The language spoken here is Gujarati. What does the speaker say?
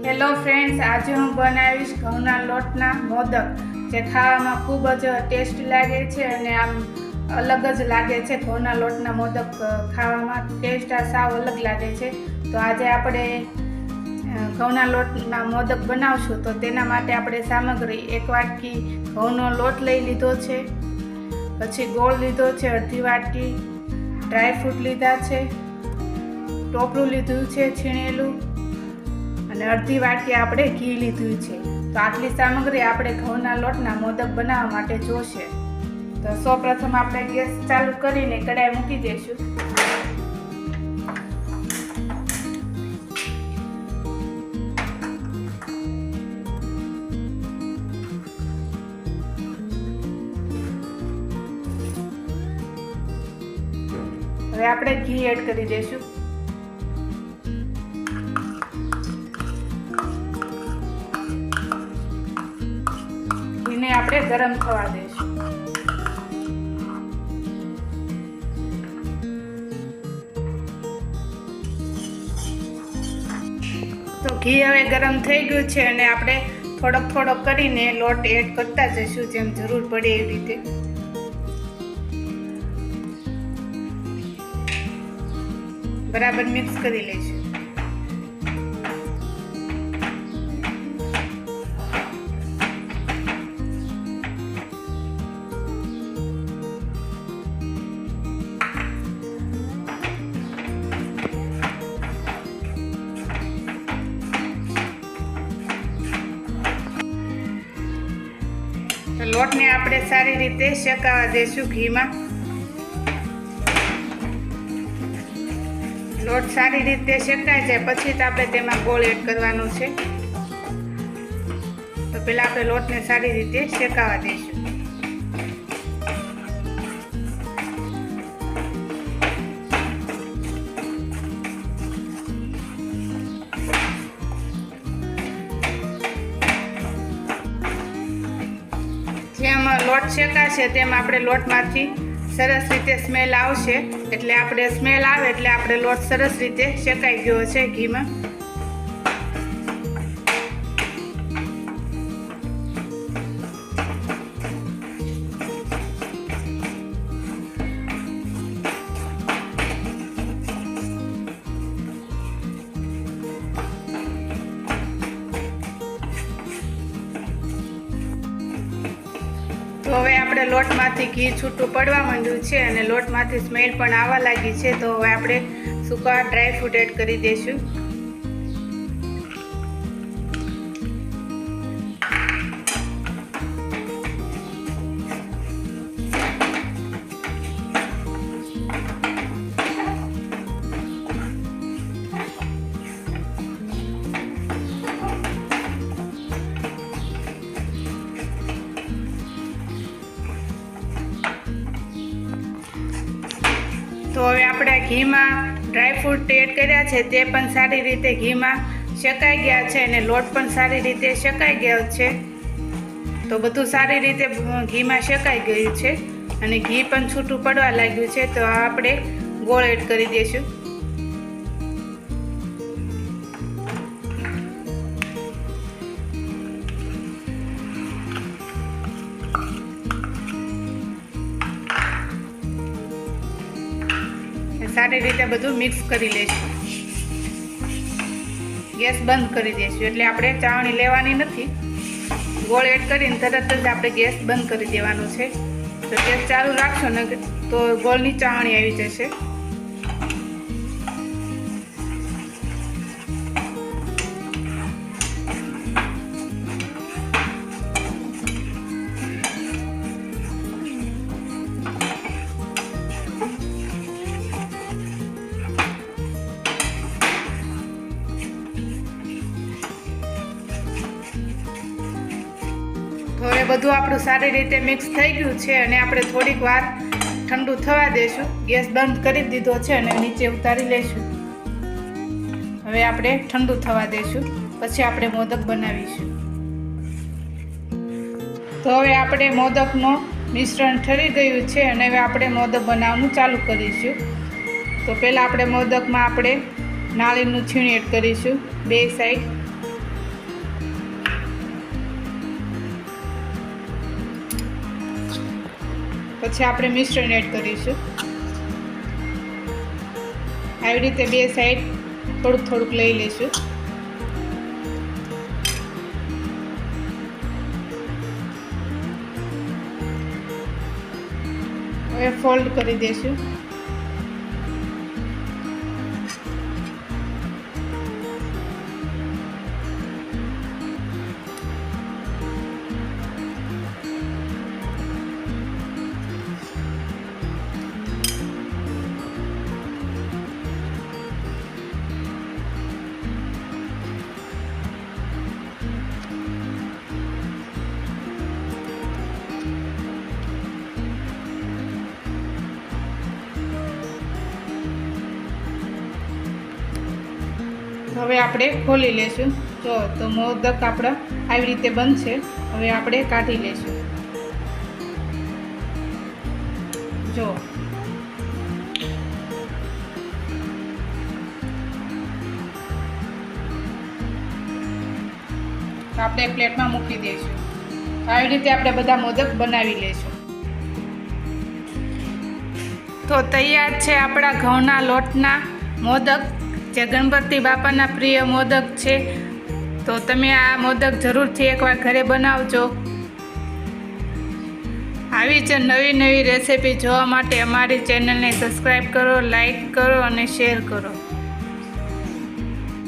હેલો ફ્રેન્ડ્સ, આજે હું બનાવીશ ઘઉંના લોટના મોદક, જે ખાવામાં ખૂબ જ ટેસ્ટી લાગે છે અને આમ અલગ જ લાગે છે. ઘઉંના લોટના મોદક ખાવામાં ટેસ્ટ સાવ અલગ લાગે છે. તો આજે આપણે ઘઉંના લોટના મોદક બનાવશું. તો તેના માટે આપણે સામગ્રી: 1 વાટકી ઘઉંનો લોટ લઈ લીધો છે, પછી ગોળ લીધો છે અડધી વાટકી, ડ્રાયફ્રૂટ લીધા છે, ટોપરું લીધું છે છીણેલું, અને અડધી વાટકી આપણે ઘી લીધું છે. તો આટલી સામગ્રી આપણે ઘઉંના લોટના મોદક બનાવવા માટે જોશે. તો સૌપ્રથમ આપણે ગેસ ચાલુ કરીને કઢાઈ મૂકી દઈશું. હવે આપણે ઘી એડ કરી દઈશું. ઘીને આપણે ગરમ થવા દઈશું. તો ઘી હવે ગરમ થઈ ગયું છે અને આપણે થોડોક કરીને લોટ એડ કરતા જઈશું, જેમ જરૂર પડે એવી રીતે. બરાબર મિક્સ કરી લઈશું. તો લોટને આપણે સારી રીતે શેકાવા દઈશું ઘીમાં. લોટ સારી રીતે શેકાઈ જાય પછી તો આપણે તેમાં ગોળ એડ કરવાનું છે. તો પહેલા આપણે લોટને સારી રીતે શેકાવા દઈશું. જેમ લોટ શેકાશે તેમ આપણે લોટમાંથી સરસ રીતે સ્મેલ આવશે. એટલે આપણે સ્મેલ આવે એટલે આપણે લોટ સરસ રીતે શેકાઈ ગયો છે ઘીમાં. તો હવે આપણે લોટમાંથી ઘી છૂટું પડવા માંડ્યું છે અને લોટમાંથી સ્મેલ પણ આવવા લાગી છે. તો હવે આપણે સૂકા ડ્રાયફ્રૂટ એડ કરી દઈશું. તો હવે આપણે ઘીમાં ડ્રાયફ્રૂટ એડ કર્યા છે તે પણ સારી રીતે ઘીમાં શેકાઈ ગયા છે અને લોટ પણ સારી રીતે શેકાઈ ગયો છે. તો બધું સારી રીતે ઘીમાં શેકાઈ ગયું છે અને ઘી પણ છૂટું પડવા લાગ્યું છે. તો આપણે ગોળ એડ કરી દઈશું. સારી રીતે બધું મિક્સ કરી લઈશું. ગેસ બંધ કરી દઈશું. એટલે આપણે ચાવણી લેવાની નથી. ગોળ એડ કરીને તરત જ આપણે ગેસ બંધ કરી દેવાનું છે. તો ગેસ ચાલુ રાખશો ને તો ગોળની ચાવણી આવી જશે. તો હવે બધું આપણું સારી રીતે મિક્સ થઈ ગયું છે અને આપણે થોડીક વાર ઠંડુ થવા દઈશું. ગેસ બંધ કરી દીધો છે અને નીચે ઉતારી લઈશું. હવે આપણે ઠંડુ થવા દઈશું, પછી આપણે મોદક બનાવીશું. તો હવે આપણે મોદકનું મિશ્રણ ઠરી ગયું છે અને હવે આપણે મોદક બનાવવાનું ચાલુ કરીશું. તો પહેલાં આપણે મોદકમાં આપણે નાળિયેરનું છીણ એડ કરીશું 2 સાઈડ. પછી આપણે મિશ્રણ એડ કરીશું. આવી રીતે બે સાઈડ થોડુંક થોડુંક લઈ લઈશું. હવે ફોલ્ડ કરી દઈશું. હવે આપણે ખોલી લેશું. જો તો મોદક આપણા આવી રીતે બનશે. હવે આપણે કાઢી લેશું. જો આપણે પ્લેટમાં મૂકી દઈશું. આવી રીતે આપણે બધા મોદક બનાવી લઈશું. તો તૈયાર છે આપણા ઘઉંના લોટના મોદક, જે ગણપતિ બાપાના પ્રિય મોદક છે. તો તમે આ મોદક જરૂરથી એકવાર ઘરે બનાવજો. આવી જ નવી નવી રેસીપી જોવા માટે અમારી ચેનલને સબસ્ક્રાઈબ કરો, લાઈક કરો અને શેર કરો.